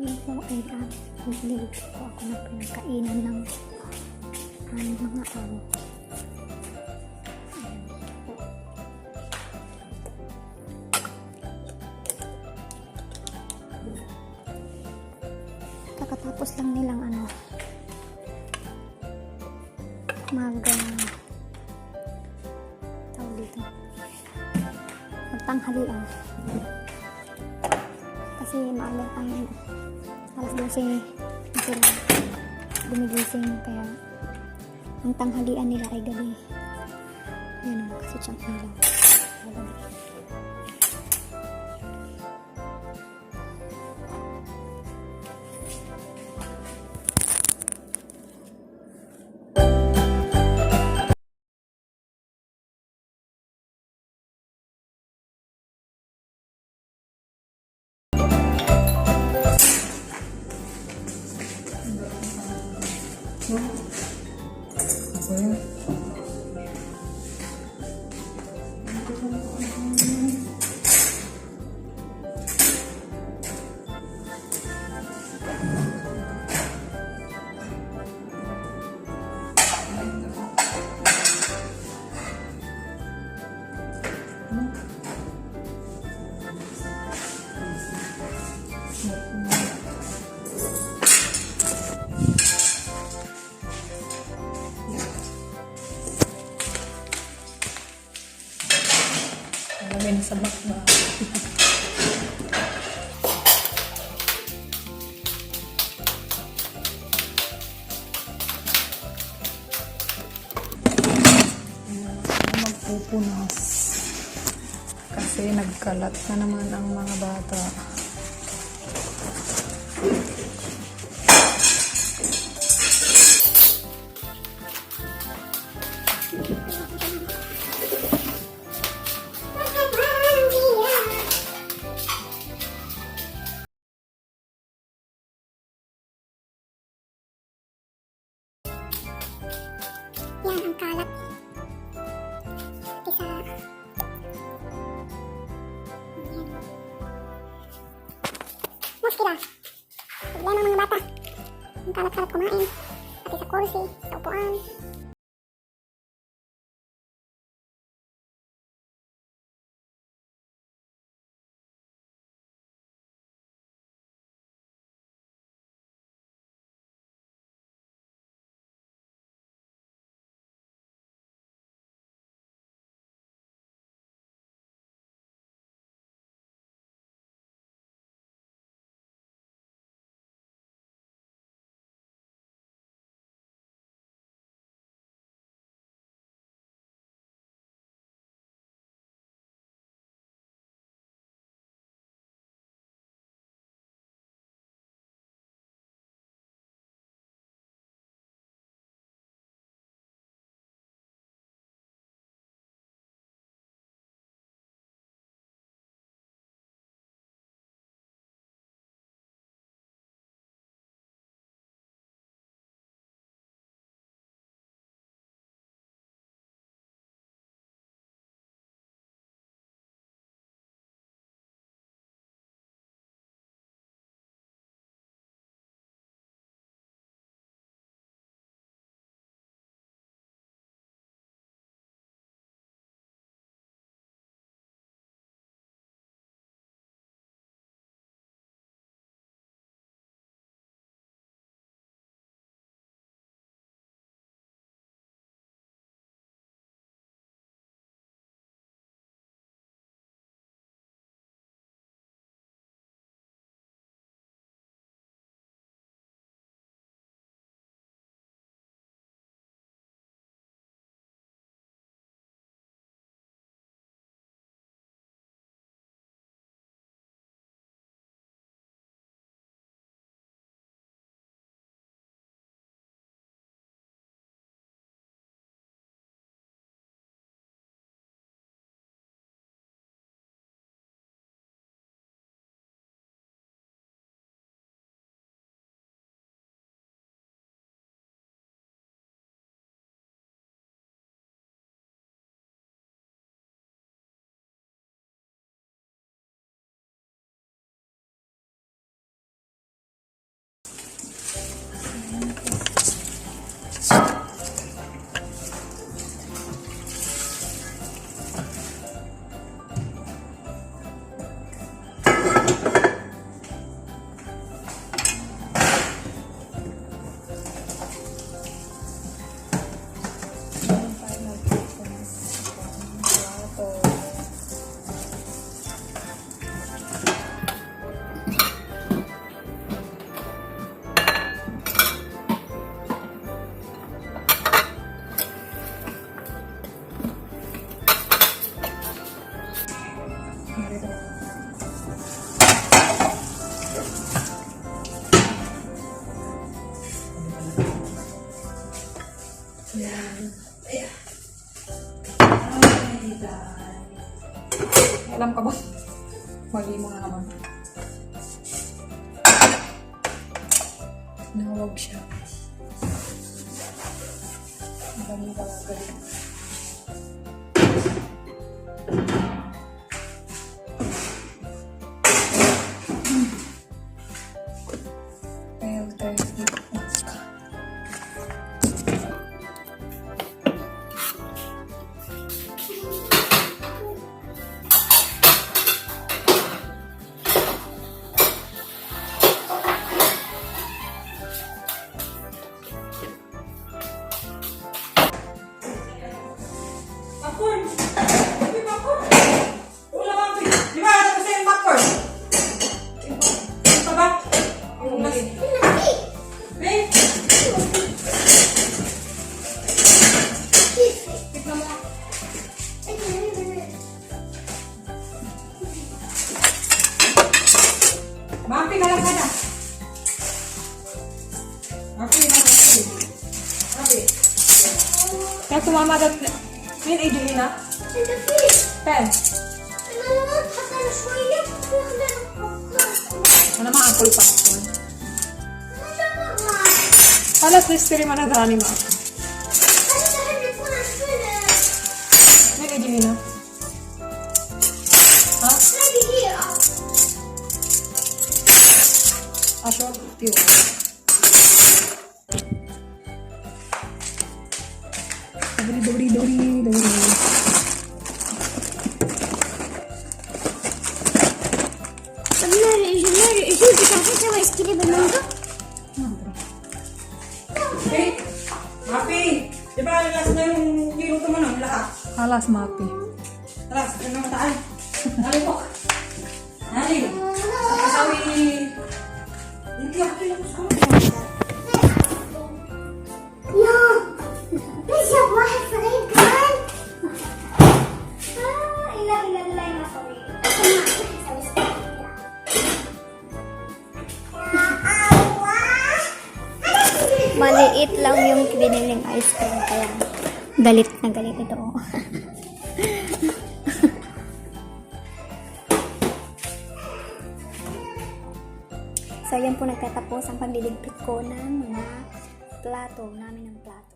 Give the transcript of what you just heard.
Yun po ay nililigo po ako ng pinagkainan ng mga tao. Kakatapos lang nilang tawag dito, magtanghalian. Kasi maaga ang alas 12 na sila gumigising, kaya ang tanghalian nila ay gabi. Yan o, kasi siyang ilaw. Alamin sa bakba. Magpupunas kasi nagkalat na naman ang mga bata. Yan ang kalat. Isa. Muskila. Problema ng mga bata. Ang kalat-kalat kumain. Pati sa kursi, sa upuan. alam ka ba? Mali mo na naman. Nawag siya. Madami ka galing. Popcorn! May popcorn! Wala ka, di ba? Ano kasi yung popcorn? Ito ba? Yung mas... Babe! Tignan mo. Mapi ka lang ka na. Mapi na lang ka. Mapi. Kaya tumama agad. Min, Angelina? Pen. Ano mga apple popcorn? Palas na history man na ni ma. Min, Angelina? Ha? Asyo? Tiyo. Dori. Hey, Mapi! Di ba alas na yung niluto mo ng lahat? Alas, Mapi. Alas, ano naman tayo? Nali po. Nali. Kasawi. Hindi ako kilapos ko. Maliit lang yung biniling ice cream, kaya galit na galit ito. So, yan po nagtatapos ang pagliligpit ko ng mga plato namin ng plato.